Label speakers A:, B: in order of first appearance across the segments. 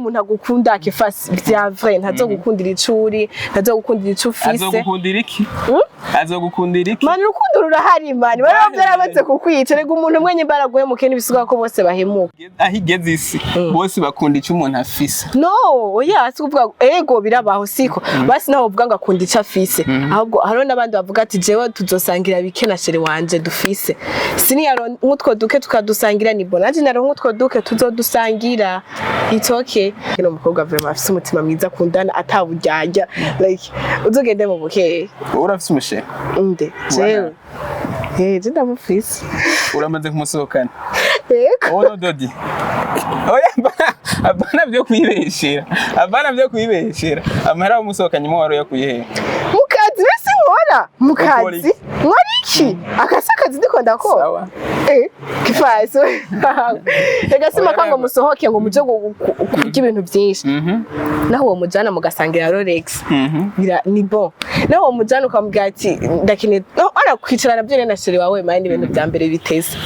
A: umuntu agukunda akifasi vya vrai ntazogukundira icuri ntazogukundira icufise
B: azogukundira iki azogukundira iki
A: mani urukundo rurahari mani bari byarabatse kukwica rega umuntu mwenye baraguye mukene bisuga ko bose bahemuka
B: ahigeze isi bose bakunda ico umuntu afise
A: no oya asikuvuga ego birabaho siko basi naho uvuga ngo akunda ico afise ahubwo haro nabandi bavuga ati jewe tuzosangira bike na shere wanje dufise sini yaro nkutwo duke tukadusangira ni bona ati naro nkutwo duke tuzodusangira it's okay kino mukobwa vraiment afise umutima mwiza akundana ataburyarya like uzogende mu buke
B: urafise umushe
A: inde jewe je ndamufise
B: uramaze kumusohokana
A: eko
B: ono dodi oya abana byo kwibeshera amahera umusohokanye mu waro yakuye
A: mukazi bese nkora mukazi nkora iki akasakazi ndiko ndakora
B: sawa
A: kifaso ega sima kango musohoke ngo muje kurya ibintu byinshi naho uwo mujana mugasangira Rolex ni bon naho uwo mujana ukamubwira ati ndakine ara kwicarana byo na shere wawe mandi ibintu bya mbere biteze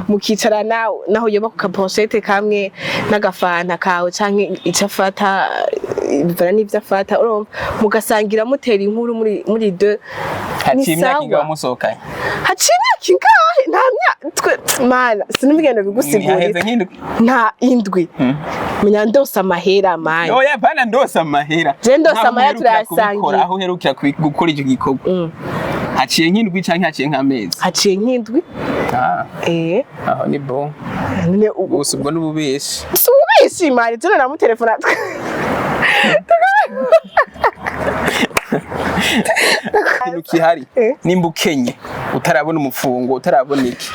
A: mukicarana naho yoba ku kapochette kamwe n'agafanta kawe canke icafata bivana n'ivyo afata mugasangira mutera inkuru muri deux
B: hacimya kiga musohokanye
A: hacimya kingahe ntamya mana sinumigendo bigusigurira nta indwi menya ndosa amahera manje
B: oya bana ndosa amahera
A: je ndosa amahera turasangira
B: aho herukira gukora icyo gikorwa haciye nk'indwi canke haciye nk'amezi
A: haciye nk'indwi
B: aho ni bon ubwo n'ububeshi
A: ububeshi manje tuna na mutelefona
B: ikintu kihari nimba ukenye utarabona umufungo utarabona iki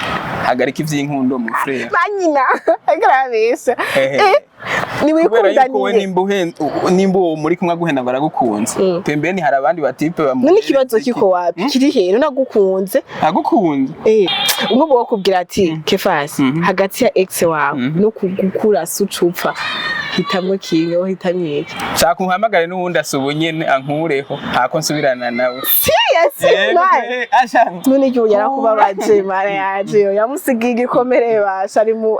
B: hagarika ivy'inkundo mu frère
A: banyina agarabesha ni wikundanire
B: nimba uwo muri kumwe guhenda baragukunze pembeni hari abandi batipe bamu
A: none ikibazo kiko wapi kiri hero nagukunze nk'ubu wakubwira ati kefasi hagati ya ex wawe no kugukura sucupfa hitamwe kinyo hitamye iki
B: shaka umuhamagare n'ubundi asubu nyene ankureho hako nsubirana nawe
A: serious man none igihe yarakubabaje mara yaje yamusigiye igikomere bashari mu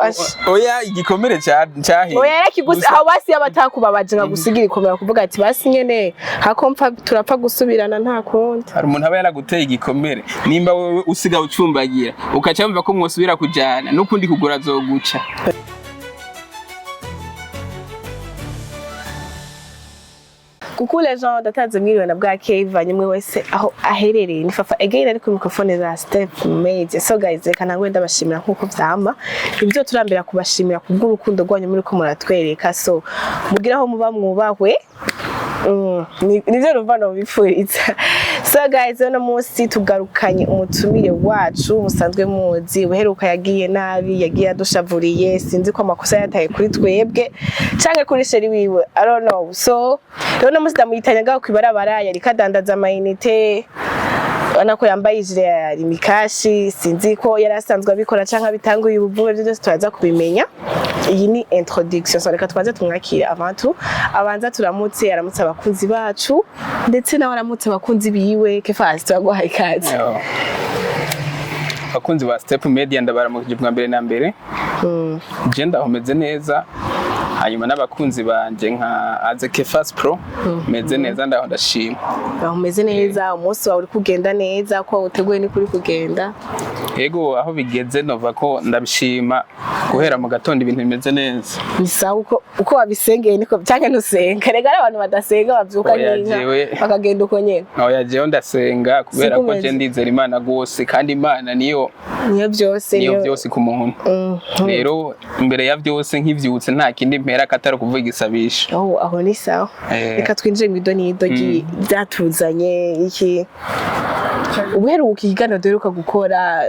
B: oya igikomere cyahe
A: oya yakigusa aho basi yabatakubabaje ngagusigira ikomera kuvuga ati basi nyene hako mpfa turapfa gusubirana nta kundi
B: hari umuntu aba yaraguteye igikomere nimba wewe usiga ucumbagira ukacamva ko mwosubira kujana n'ukundi kugura zoguca
A: Coucou les gens d'Ataze mwiriwe na bwake ivanye mwe wese aho aherereye ni Fafa again ari ku microphone za Stepmade. So guys kana ngwenda bashimira nkuko vyama ibyo turambira kubashimira kubw'urukundo rwanyu muri ko muratwereka so mugiraho muba mwubahwe nivyo ruvano bipfuritsa. So guys no munsi tugarukanye umutumire wacu musanzwe muzi uheruka yagiye nabi yagiye adushavuriye sinzi ko amakosa yataye kuri twebwe canke kuri sheri wiwe I don't know. So rero musi ndamuyitanya ngaho kwibarabara yari kadandaza amayinite anako yambaye ijire ya rimikashi sinzi ko yari asanzwe abikora canke bitanguye ubuvume byo byose turaza kubimenya. Iyi ni introduction so reka twaze tumwakire abantu abanza turamutse aramutse abakunzi bacu ndetse nawe aramutse abakunzi biwe kefasi twaguha ikaze
B: abakunzi ba Stepmade ndabaramukije bwa mbere na mbere je ndahomeze neza hanyuma n'abakunzi banje nka aze Kefas Pro meze neza ndaho ndashima
A: umeze neza umunsi wawe uri kugenda neza ko uteguye ni kuri kugenda
B: yego aho bigeze nova ko ndabishima guhera mu gatondo ibintu bimeze neza
A: ni sawa uko wabisengeye niko cyane nusenga rega abantu badasenga bavyuka nyinga bakagenda uko nyene
B: oya jewe ndasenga kubera ko je ndizera Imana gose kandi Imana niyo byose ku muntu rero imbere ya byose nk'ivyutse nta kindi mpera katari kuvuga igisabisho
A: aho ni sawa reka twinjire mu idonido byatuzanye iki ubuheruka igano deruka gukora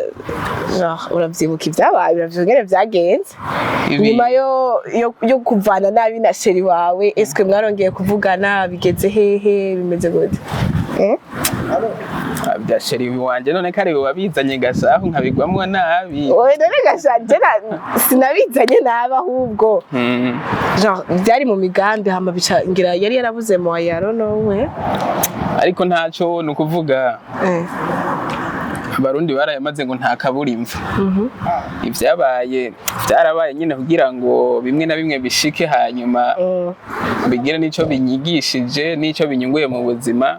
A: uravyibuka ibyabaye uravyongere byagenze nyuma yo kuvana nabi na sheri wawe eske mwarongeye kuvugana bigeze hehe bimeze gute
B: bya sheri wanje none kare wabizanye gasaho nkabigwamwe nabi
A: oye none gashanje sinabizanye nabi ahubwo genre byari mu migambi hama bica ngira yari yarabuze mu yaro nowe
B: ariko ntaco nukuvuga abarundi barayamaze ngo nta kabura imva. Byarabaye nyine kugira ngo bimwe na bimwe bishike hanyuma bigire n'ico binyigishije n'ico binyunguye mu buzima.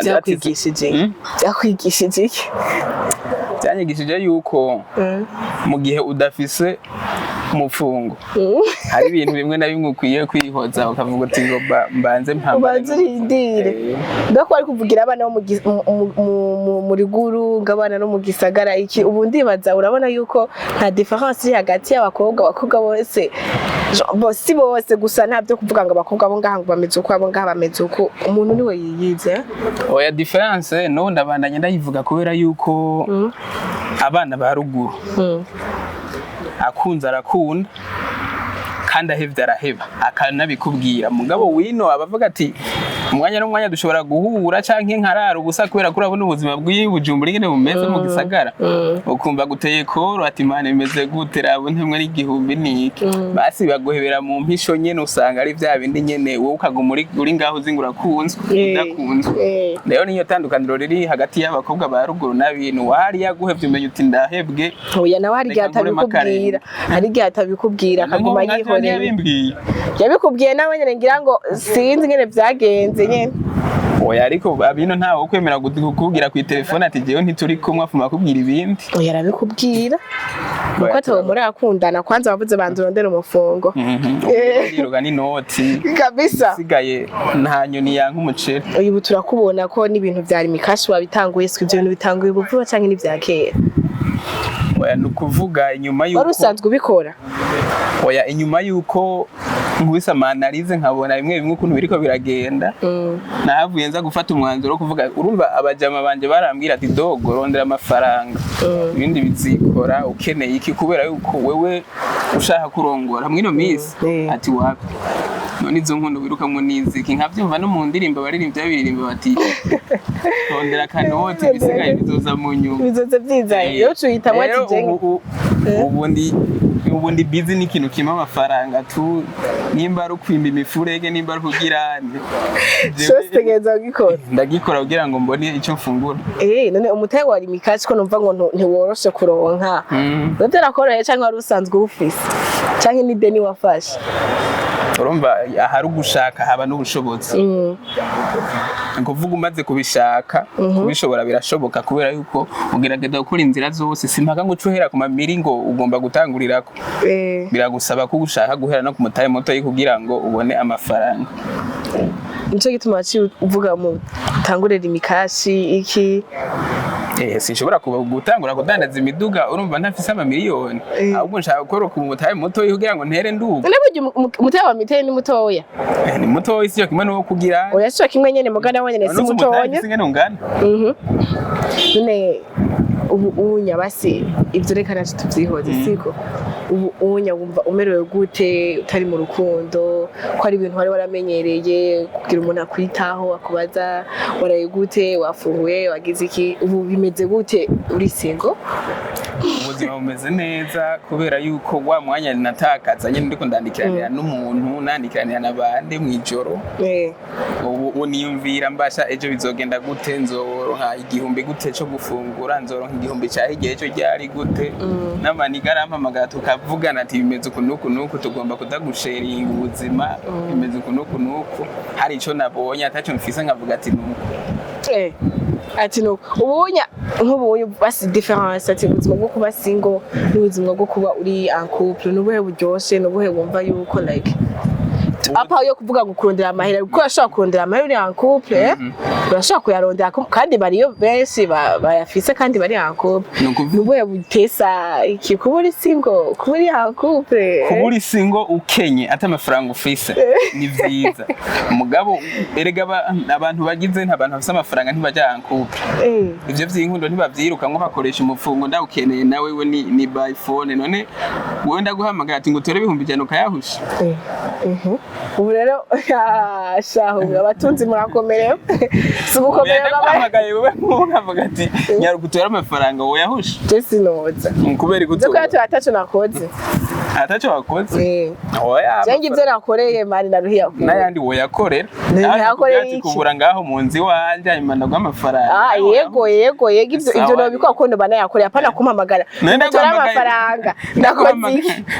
A: Byakwigishije iki?
B: Byanyigishije yuko mu gihe udafise umufungo hari ibintu bimwe na bimwe ukwiye kwihoza ukavuga uti ngo mbanze
A: urindire ndako ari kuvugira abana bo muri guru ngabana no mu gisagara iki ubu ndibaza urabona yuko nta difference iri hagati y'abakobwa bose si bose gusa ntabyo kuvuga ngo abakobwa bo ngaha ngo bameze uko abo ngaha bameze uko umuntu niwe yiyize.
B: Oya difference no ndabandanye ndayivuga kubera yuko abana ba ruguru akunze arakunda kandi ahevye araheba akanabikubwira mugabo wino abavuga ati umwanya n'umwanya dushobora guhura canke nkarara ubusa kubera ko urabona ubuzima bw'Ibujumbura ingene bumeze mu gisagara ukumva guteye koro ati Imana imeze gute rabo ntemwe ari igihumbi niki basi bagohebera mu mpisho nyene usanga ari vya bindi nyene wowe ukaguma uri ngaho zingura kunzwe udakunzwe rero niyo tandukaniro riri hagati y'abakobwa ba ruguru n'abintu wari yaguhevye umenye uti ndahebwe
A: oya nawe hari gihe atabikubwira akaguma yihoreye yabikubwiye nawe nyene ngira ngo sinzi ngene vyagenze nyene.
B: Oya ariko abino ntawe ukwemera kukubwira ku telefone ati jewe ntituri kumwe afuma kubwira ibindi.
A: Oya arabikubwira nuko atawo muri akundana kwanza bavuze bandurondera umufungo
B: yiruga ni noti
A: kabisa
B: sigaye nta nyoni yanka umuceri.
A: Uyu turakubona ko n'ibintu vyari mikashi wabitanguye swe ibyo bintu bitanguye buvuba canke ni vya kera.
B: Oya nukuvuga inyuma yuko
A: wari usanzwe ubikora.
B: Oya inyuma yuko nkubise amanalize nkabona bimwe bimwe ukuntu biriko biragenda nahavuye nza gufata umwanzuro wo kuvuga urumva abajama banje barambwira ati dogo rondera amafaranga ibindi bizikora ukeneye iki kubera yuko wewe ushaka kurongora mwino miss ati wapi none izo nkondo wirukamwe niziki nkavyumva no mu ndirimbo baririmba biririmba bati rondera kanoti bisigaye bizoza mu nyuma
A: bizoza vyizaye yo cuyita mwati jenga
B: ubundi busy ni ikintu kima amafaranga tu nimba ari ukwimba imifurege nimba ari kugirane
A: cyose tegeza gikora
B: ndagikora kugira ngo mbone icyo mfungura
A: none umutaye wari mikaci ko numva ngo ntiworoshe kuronka none nakoroye cyangwa wari usanzwe ufise cyangwa ni deni wafashe
B: urumva ahari ugushaka haba n'ubushobozi kuvuga umaze kubishaka kubishobora birashoboka kubera yuko ugerageza gukora inzira zose simpaka ngo ucuhera ku mamiri ngo ugomba gutangurirako biragusaba ko ugushaka guhera no ku mutaye muto kugira ngo ubone amafaranga.
A: Nico gituma uvuga mu tangurira imikashi iki
B: sinshobora gutangura kudandaza imiduga urumva ntafise amamiliyoni ahubwo nshaka gukora ku mutaye muto kugira ngo ntere nduga.
A: Umutaye wa miteye ni mutoya
B: ni mutoya isi yo kimwe no kugira
A: oya cyo kimwe nyene mugana wanyene si mutoya none ubunya basi ivyo reka nacu tuvyihoze siko ubunya wumva umerewe gute utari mu rukundo ko ari ibintu wari waramenyereye kugira umuntu akwitaho akubaza waraye gute wafunguye wagize iki ubu bimeze gute uri single.
B: Ubuzima bumeze neza kubera yuko wa mwanya natakaza nyine ndiko ndandikiranira n'umuntu nandikiranira nabande mwijoro ubu niyumvira mbasha ejo bizogenda gute nzoronka igihumbi gute cyo gufungura nzoronka igihumbi cyahigiye cyo ryari gute n'amaniga rampamagara tukavugana ati bimeze uku tugomba kudagusheringa ubuzima bimeze uku hari ico nabonye ataco mfise nkavuga ati nuko ati no ubunya nk'ubunya basi difference ati ubuzima bwo kuba single n'ubuzima bwo kuba uri en couple n'ubuhe buryoshe n'ubuhe wumva yuko like apa yo kuvuga ngo kurondera amahera kuko ashaka kurondera amahera uri en couple urashaka kuyarondera kandi bariyo benshi bayafise kandi bari en couple n'ubuhe butesa iki kuba uri single kuba uri en couple kuba uri single ukenye ata amafaranga ufise ni vyiza mugabo erega abantu bagize nta bantu bafise amafaranga ntibajya en couple ivyo vy'inkundo ntibavyiruka ngo bakoresha umufungo ndawukeneye nawe we ni by phone none wowe ndaguhamagara ati ngo tore ibihumbi 100 ukayahusha
A: ubu rero shaho abatunzi murakomerewe sugukomerewe
B: bahamagaye wowe nkavuga ati nyarugutora amafaranga wowe yahusha
A: je sinoza
B: kubera
A: gutora ataco nakoze
B: ataco wakoze oya
A: jengi ivyo nakoreye mani naruhiya
B: nayandi woyakorera
A: nayakorera iki
B: kubura ngaho munzi wanje hanyuma ndagwa amafaranga
A: yego ivyo nobikwa ko ndo banayakorera apana kumpamagara ndatora amafaranga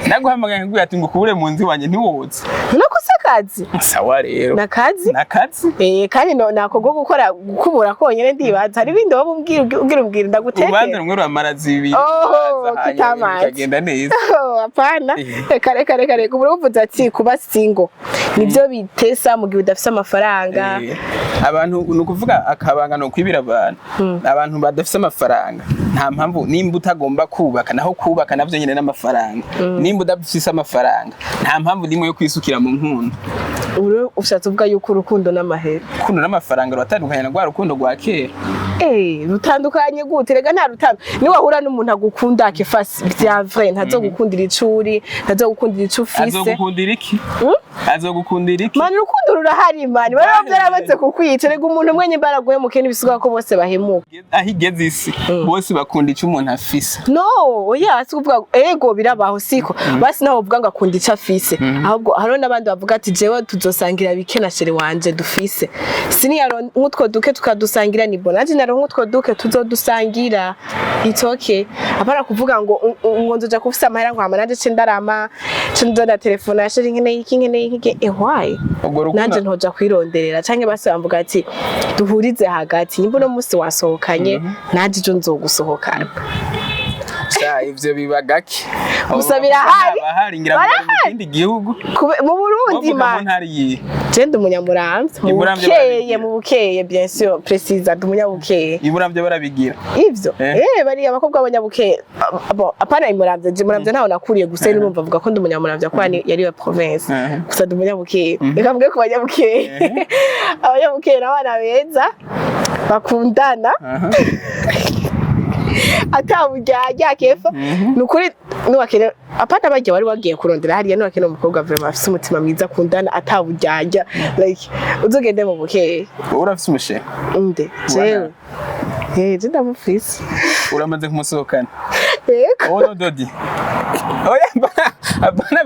B: ndaguhamagaye nguye ati ngukubure munzi wanje ntiwoza
A: nakose akazi
B: sawa rero
A: nakazi kandi nakogo gukubura konyene ndibaza hari ibindi wowe umbwira ndagutekera
B: ubanza rumwe ruramara zibiri kagenda neza
A: apana kare kubura uvuze ati kuba single nivyo bitesa mu gihe udafise amafaranga
B: abantu nukuvuga akabanga no kwibira abantu badafise amafaranga nta mpamvu nimba utagomba kubaka naho kubaka navyo nyene n'amafaranga nimba udafise amafaranga nta mpamvu nimwe yo kwisukira mu nkundo
A: uro ushatse uvuga yuko urukundo n'amahera
B: kuno n'amafaranga rutandukanye na rwa rukundo rwa kera
A: rutandukanye gute rega nta rutandu ni wahura n'umuntu agukunda akefasi bya vrai ntazogukundira icuri ntazogukundira icufise
B: azogukundira iki azogukundira iki
A: mani urukundo rurahari mani bari byarabatse kukwica rega umuntu umwe nyimba araguye mu kintu bisuga ko bose bahemuka
B: ahigeze isi bose bakunda ico umuntu afise
A: oya sikuvuga ego birabaho siko basi naho uvuga ngo akunda ico afise ahubwo haro nabandi bavuga ati jewe tuzosangira bike na shere wanje dufise sini yaro nkutwo duke tukadusangira ni bonanje naro nkutwo duke tuzodusangira it's okay apara kuvuga ngo nzoja kufisa amahera ngo amananje cindarama cinzona telefone yashiri nkene iki why nanje ntoja kwironderera canke base bamvuga ati duhurize hagati nimba no musi wasohokanye naje jo nzogusohokana
B: ivyo biba gake
A: musabira
B: hari ngira mu kindi gihugu
A: mu Burundi jende umunyamuramvya mu bukeye bien sûr précise umunyabukeye
B: imuramvya barabigira
A: ivyo bari abakobwa b'abanyabukeye apana imuramvya ntaho nakuriye gusa n'umva avuga ko ndi umunyamuramvya kwa yari wa province gusa ndi umunyabukeye rekavuge ku banyabukeye abanyabukeye n'abana beza bakundana ataburya kefa nukuri nuwakene apata bajya wari wagiye kurondera hariya nuwakene umukobwa vraiment afise umutima mwiza kundana ataburya like uzogende mu bukeye
B: urafise umushe
A: nde jewe je ndamufise
B: uramaze kumusohokana yego dodi oya abana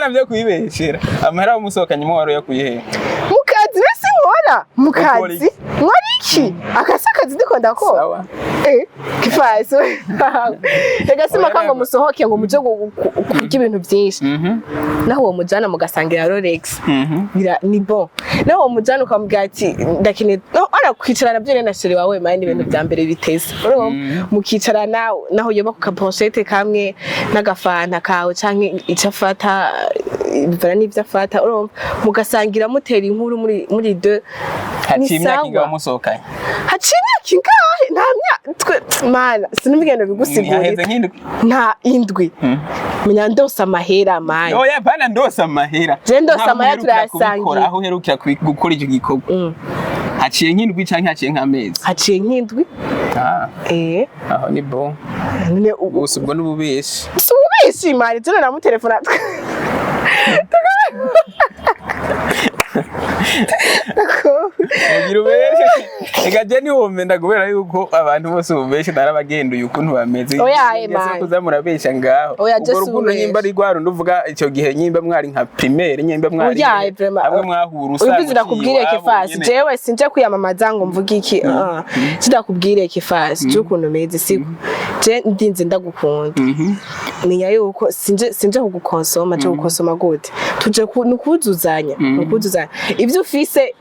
B: byo kwibeshera amahera umusohokanye mu waro yakuyihera
A: mukazi nasi nkora mukazi nkora iki akasakazi ndiko ndakora
B: sawa
A: kifase ega sima kango musohoke ngo muje kurya ibintu byinshi naho uwo mujana mugasangira Rolex ni bon naho uwo mujana ukamubwira ati ndakine ara kwicarana byo na sheri wawe mani ibintu bya mbere bitese mukicarana naho yoba ku kapochette kamwe n'agafanta kawe canke icafata bivana n'ivyo afata mugasangira mutera inkuru muri deux
B: hatimya kinga musohokanye
A: hacinya kingahe ntamya mana sinumigendo bigusigurira nta indwi menya ndosa amahera mani
B: oya bana ndosa amahera
A: je ndosa amahera turasangira
B: aho herukira gukora icyo gikorwa haciye nk'indwi canke haciye nk'amezi
A: haciye nk'indwi
B: aho ni bon gusa ubwo n'ububeshi
A: subeshi mani tuna na mutelefona
B: Ega je ni womenda kubera yuko abantu bose ubeshe narabagenduye ukuntu bameze
A: ngeze
B: kuzamurabesha ngaho ubwo rukundo nyimba ari rwaro nduvuga icyo gihe nyimba mwari nka primaire nyimba mwari hamwe mwahura usanga
A: ubizi nakubwire kefasi jewe sinje kwiyamamaza ngo mvuga iki sidakubwire kefasi cyukuntu meze siko je ndinze ndagukunda menya yuko sinje kugukonsoma cyo gukonsoma gute tuje nukuzuzanya ibyo ufise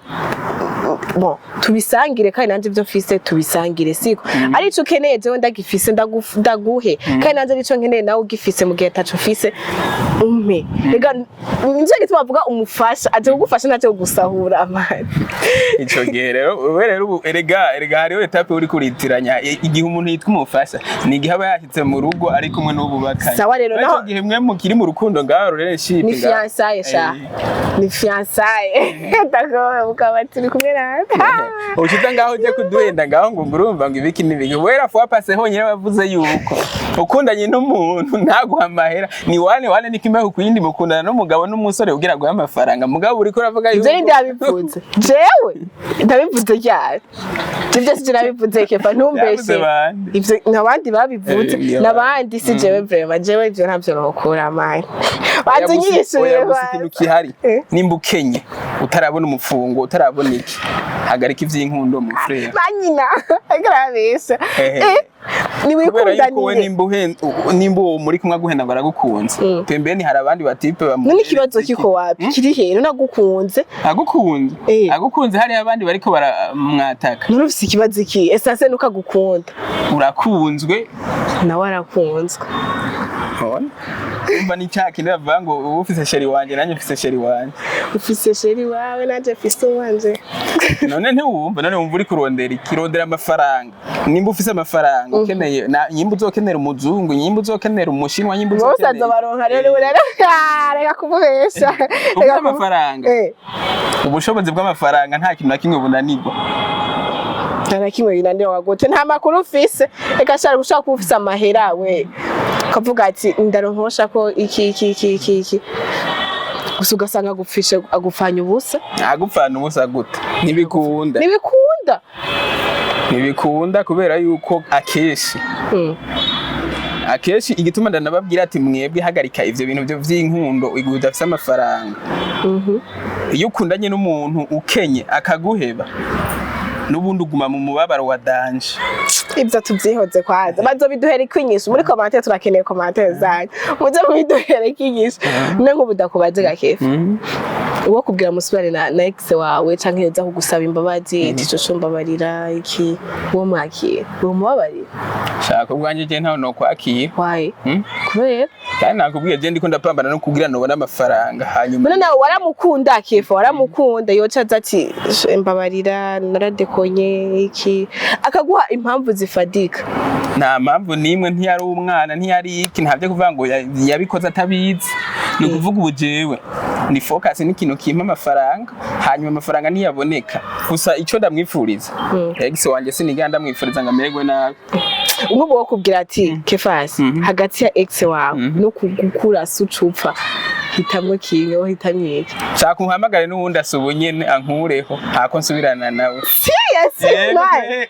A: bon tubisangire kandi nanje ibyo mfise tubisangire siko ari cyo keneye je ndagifise ndaguhe kandi nanje ari cyo nkeneye nawe ugifise mu gihe tacu mfise umpe ega nje gituma bavuga umufasha aje kugufasha naje kugusahura amani
B: ico gihe rero erega hariho etape uri kuritiranya igihe umuntu yitwa umufasha ni igihe aba yashitse mu rugo ari kumwe n'ububakanye
A: sawa rero naho
B: igihe mwe mukiri mu rukundo ngaho relationship
A: ni fiançailles sha ni fiançailles d'accord ukaba turi kumwe nawe
B: ushita ngaho je kuduhenda ngaho ngo urumva ngo ibiki nibiki wera fwa passe honyine bavuze yuko ukundanye n'umuntu ntaguha amahera ni wane nikimbaho kuyindi mukundana n'umugabo n'umusore ugira guha amafaranga mugabo uriko uravuga yuko
A: ivyo ndabivuze jewe ndabivuze cyane ivyo sije nabivuze kefa ntumbeshe ivyo nabandi babivuze nabandi si jewe vraiment jewe ivyo ntavyo nokora mani bazinyishuye
B: ikintu kihari nimba ukenye utarabona umufungo utarabona iki hagarika ivy'inkundo mu frère
A: banyina agrabesha ni wikundaniye
B: nimba uwo muri kumwe guhenda baragukunze pembeni hari abandi batipe
A: none ikibazo kiko wapi kiri hero nagukunze
B: agukunze hari abandi bariko baramwataka
A: none ufise ikibazo iki esase nuka gukunda
B: urakunzwe
A: nawe arakunzwe
B: umva ni cyaki ndavuga ngo ufise sheri wanje nanye ufise sheri wanje
A: ufise sheri wawe naje ufise wanje
B: none ntiwumva uri kurondera amafaranga nimba ufise amafaranga ukeneye nyimba uzokenera umuzungu nyimba uzokenera umushinwa nyimba uzokenera
A: bose azobaronka rero reka kububesha
B: reka amafaranga ubushobozi bw'amafaranga nta kintu na kimwe bunanirwa
A: nta kimwe binanirwa gute nta makuru ufise reka shara gushaka ufise amahera we kavuga ati ndaronkosha ko iki gusa ugasanga agupfishe agupfanya ubusa
B: gute ntibikunda kubera yuko akeshi igituma ndanababwira ati mwebwe hagarika ivyo bintu byo vy'inkundo igihe udafise amafaranga iyo ukundanye n'umuntu ukenye akaguheba nubundi uguma mu mubabaro wa danje
A: ibyo tubyihoze kwaza bazobiduhere kwinyisha muri commentaire turakeneye commentaire zanyu muze mubiduhere kwinyisha ne nk'ubudakubaze gakefa uwo kubwira musubire na ex wawe canke yoza kugusaba imbabazi tico mbabarira iki uwo mwakira uwo mubabarira
B: shaka ubwanje je ntaho no kwakira
A: why kubera
B: kandi nakubwiye je ndiko ndapambana no kugira nobona amafaranga hanyuma
A: none nawe waramukunda kefa waramukunda yocaza ati imbabarira naradekonye iki akaguha impamvu zifadika
B: nta mpamvu nimwe ntiyari umwana ntiyari iki ntavyo kuvuga ngo yabikoze atabizi ni kuvuga ubujewe ni focus n'ikintu kimpa amafaranga hanyuma amafaranga ntiyaboneka gusa ico ndamwifuriza ex wanje siniganda ndamwifuriza ngo amererwe nabi
A: umubo wo kubwira ati kefasi hagati ya ex wawe no kugukura sucupfa hitamwe kinyo hitamye iki
B: shaka uhamagare n'uwundi asubunyene ankureho hako nsubirana nawe
A: serious man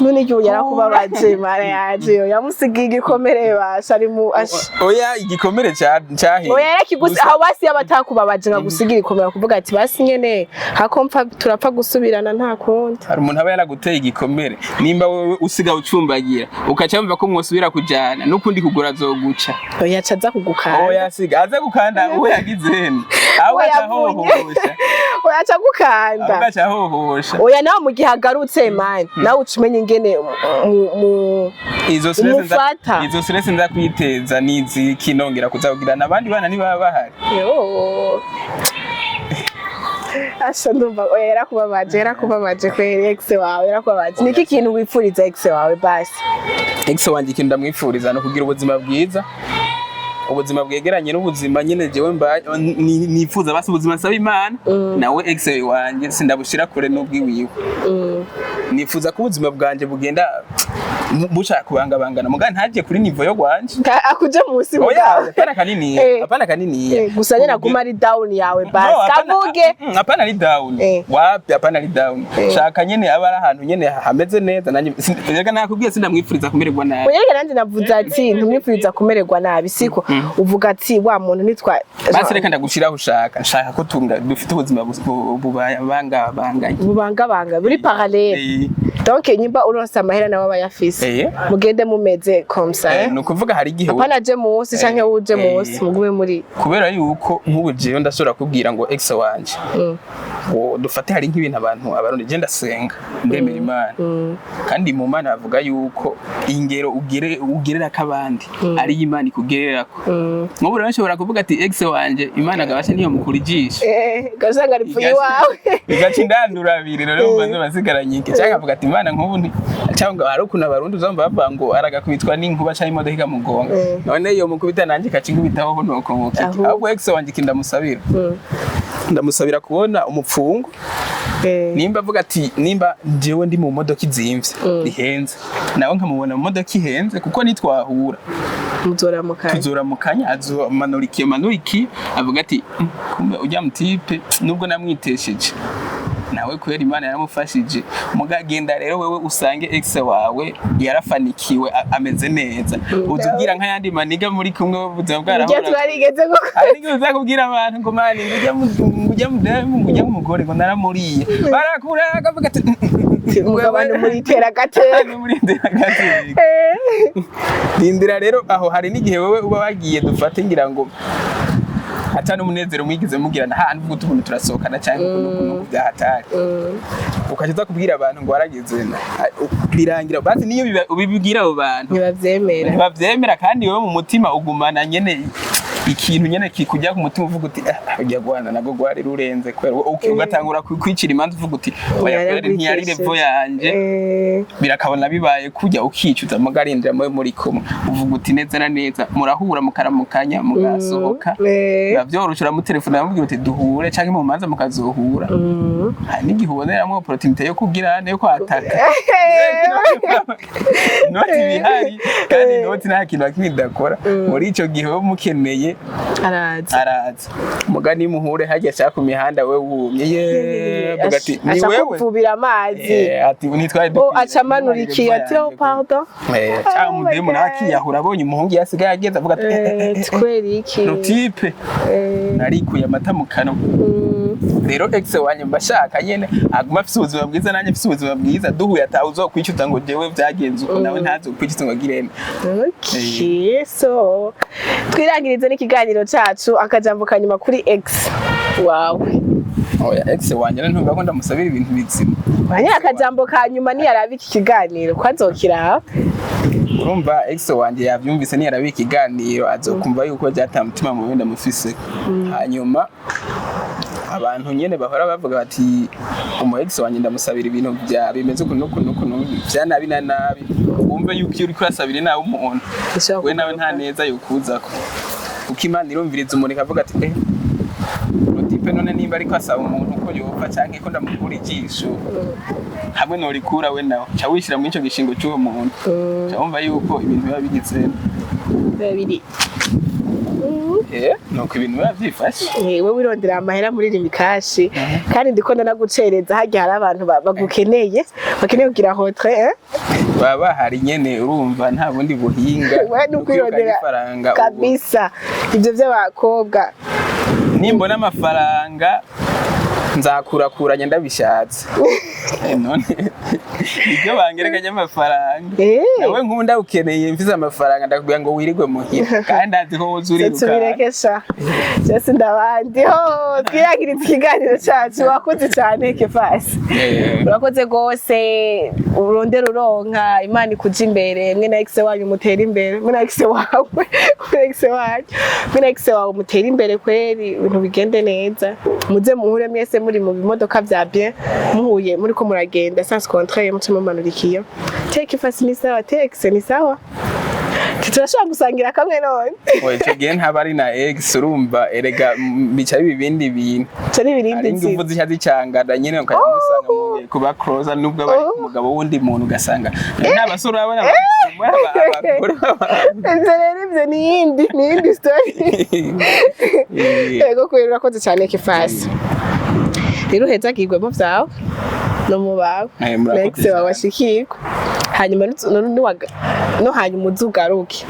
A: none cyo yarakubabaje mara yaje yamusigiye igikomere basha ari mu
B: oya igikomere cyahe
A: oya yakigusa aho basi abatakubabaje ngagusigira ikomera kuvuga ati basi nyene hako mpfa turapfa gusubirana nta kundi
B: hari umuntu aba yaraguteye igikomere nimba wewe usiga ucumbagira ukacamva ko mwosubira kujana nukundi kugura zoguca
A: oya caza kugukanda
B: oya siga aza gukanda uwe yagizeni aho acahohosha
A: oya cagukanda
B: acahohosha
A: oya nawe mu gihe agarutse man nawe ucimenye ingene
B: izo stress nza kwiteza nizi kinongera kuzabugirana abandi bana niba bahari
A: asha ndumva oya yarakubabaje kwere ex wawe yarakubabaje niki kintu wipfuriza ex wawe basi
B: ex wanje ikintu ndamwipfuriza no kugira ubuzima bwiza ubuzima bwegeranye n'ubuzima nyene jewe nifuza basi ubuzima nsaba Imana nawe ex wanje sindabushira kure n'ubwiwiwe nifuza ko ubuzima bwanje bugenda bushaka kubangabangana muga ntaje kuri niveau yo gwanje
A: akuje musi
B: oya apana kanini
A: gusa nyena guma ari down yawe basi kavuge
B: apana ari down wapi apana ari down shaka nyene abara ahantu nyene hameze neza nanye rega nakubwiye sindamwifuriza kumererwa nabi
A: oya nanje navuze ati ntumwifuriza kumererwa nabi siko uvuga ati wa muntu nitwa
B: basi reka ndagushiraho ushaka ko dufite ubuzima
A: bubangabanga buri parallel donc nyimba uronse amahera nawe abayafise mugende mumeze comme ça
B: no kuvuga hari gihe
A: apana je munsi canke uje munsi mugume muri
B: kubera yuko nk'ubuje ndashobora kubwira ngo ex wanje ngo dufate hari nk'ibintu abantu abarundi je ndasenga ndemera Imana kandi mu Mana bavuga yuko ingero ugerera kabandi ari Imana ikugererako nk'ubu rero nshobora kuvuga ati ex wanje Imana gabasha niyo mukurijisha
A: gashanga ripfuye wawe
B: igaci ndandura abiri rero mbanze basigaranye iki cyangwa avuga ati Imana nk'ubundi cyangwa hari ukuntu abarundi uzomba bavuga ngo aragakubitwa n'inkuba cyangwa imodoka ikamugonga none iyo mukubita nanjye kacingubitaho nuko muki ahubwo ex wanje kindamusabira ndamusabira kubona umupfungo nimba avuga ati nimba jewe ndi mu modoka izimvye ihenze nawe nkamubona mu modoka ihenze kuko nitwahura tuzoramukanya azomanuriki avuga ati kumbe ujya mutipe nubwo namwitesheje nawe kubera Imana yaramufashije mugagenda rero wewe usange ex wawe yarafanikiwe ameze neza uzubwira nk'ayandi maniga muri kumwe ubuzima bwarahora ariko uzakubwira abantu ngo mani ngujya mugore ngo naramuriye barakura akavuga ati
A: mugabane muri tera gateka
B: Dindira rero aho hari n'igihe wewe uba wagiye dufate ngira ngo hata n'umunezero mwigize mugirana handi ubwo tubone turasohokana cyangwa kuno byahatari ukaje kubwira abantu ngo warageze birangira bati niyo ubibwira abo bantu ntibavyemera kandi wewe mu mutima ugumana nyene ikintu nyene kikujya ku mutima uvuga uti ujya guhana nago gwari rurenze kwera ugatangura kwicira imanza uvuga uti oya kwera ntiyari levo yanje birakabona bibaye kujya ukicuza mugarindira muri kumwe uvuga uti neza na neza murahura mukaramukanya mugasohoka byorosha mu telefone yamubwira uti duhure canke mu manza mukazohura hari n'igihuboneramo opportunity yo kugira yo kwataka noti bihari kandi noti nta kintu akimidakora muri ico gihe wo mukeneye araza mugani muhure hajya cyaka ku mihanda we wumye bugati ni wewe
A: akuvubira amazi
B: ati nitwaye
A: acamanurikiye ati pardon
B: cyangwa mudemu nakiyahura abonye umuhungu yasigaye agenda avuga ati
A: tweri iki
B: no type narikuye amata mu kanwa rero ex wanye mbashaka nyene aguma afise ubuzima bwiza nanye afise ubuzima bwiza duhuye atawe uzokwicuza ngo jewe byagenze uko nawe ntazo kwicuza ngo girene
A: okay so twirangirize n'ikiganiro cacu akajambo kanyuma kuri ex wawe
B: oya ex wanye ntumva ko ndamusabira ibintu bizima
A: banye akajambo kanyuma ni yarabi iki kiganiro kwazokira
B: urumva ex wanje yavyumvise ni yarabi ikiganiro azokumva yuko byatamutima mu wenda mufise hanyuma abantu nyene bahora bavuga bati umu ex wanje ndamusabira ibintu bya bimeze kuno bya nabi na nabi umve yuko uri kurasabira nawe umuntu we nawe nta neza yukuzako uko Imana irumviriza umuntu ikavuga ati tipe none nimba ariko asaba umuntu ko yopfa canke ko ndamukura ijisho hamwe no rikura we nawe cha wishira mu ico gishingo cy'uwo muntu cyumva yuko ibintu biba bigize
A: babiri
B: nuko ibintu biba byifashe
A: wewe wirondera amahera muri rimikashi kandi ndiko ndanagucereza hajya hari abantu bagukeneye bakeneye kugira hotre
B: baba hari nyene urumva nta bundi buhinga
A: nukwirondera kabisa ibyo by'abakobwa
B: nimbona amafaranga nzakurakuranya ndabishatse none ibyo bangerekanye amafaranga nawe nkunda ukeneye mfize amafaranga ndakubwira ngo wirigwe muhira kandi azi ko uzuriruka
A: tubirekesha cyose ndabandi twirangiriza ikiganiro cyacu wakoze cyane kefasi urakoze rwose urondera uronka Imana ikuja imbere mwe na ex wanyu mutera imbere mwe na ex wawe mwe na ex wawe mutera imbere kweri ibintu bigende neza muze muhure mwese muri mu bimodoka vya bien muhuye muri ko muragenda sans contraire mutima manurikiyo take ifasi ni sawa take ni sawa turashaka gusangira kamwe none
B: oye cege ntabari na ex urumva erega bica ibindi bintu
A: cyari ibindi
B: nzi ingufu zicangada nyene ukamusanga mu kuba close nubwo bari umugabo wundi muntu ugasanga n'abasore abana
A: ibyo ni indi story ego kwera urakoze cyane kifasi rero heza kigwemo vyawe no mubawe next wawe ashikirwa hanyuma no hanyuma uzugaruke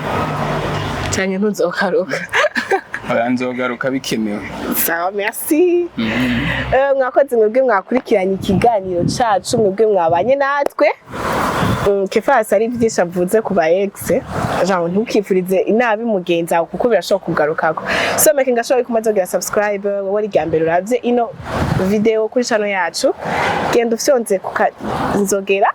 A: cyane ntuzogaruka
B: nzogaruka bikenewe
A: sawa merci mwakoze mwebwe mwakurikiranye ikiganiro cacu mwebwe mwabanye natwe kefasi ari byinshi avuze ku ba ex genre ntukifurize inabi mugenzi wawe kuko birashobora kugarukako so make ngashobora kumazogira subscribe wowe ari ryambere uravye ino video kuri channel yacu genda ufyonze kukanzogera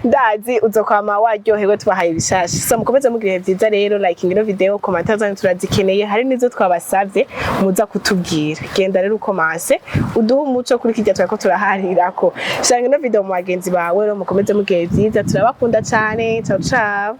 A: ndazi uzokwama waryohewe twahaye ibishashi so mukomeze mugira byiza rero like ino video commentaire zanyu turazikeneye hari nizo twabasavye muza kutubwira genda rero ukomanse uduhe umuco kuri kijya twako turaharirako shanga ino video mu bagenzi bawe rero mukomeze mugira byiza turabakunda cyane ciao ciao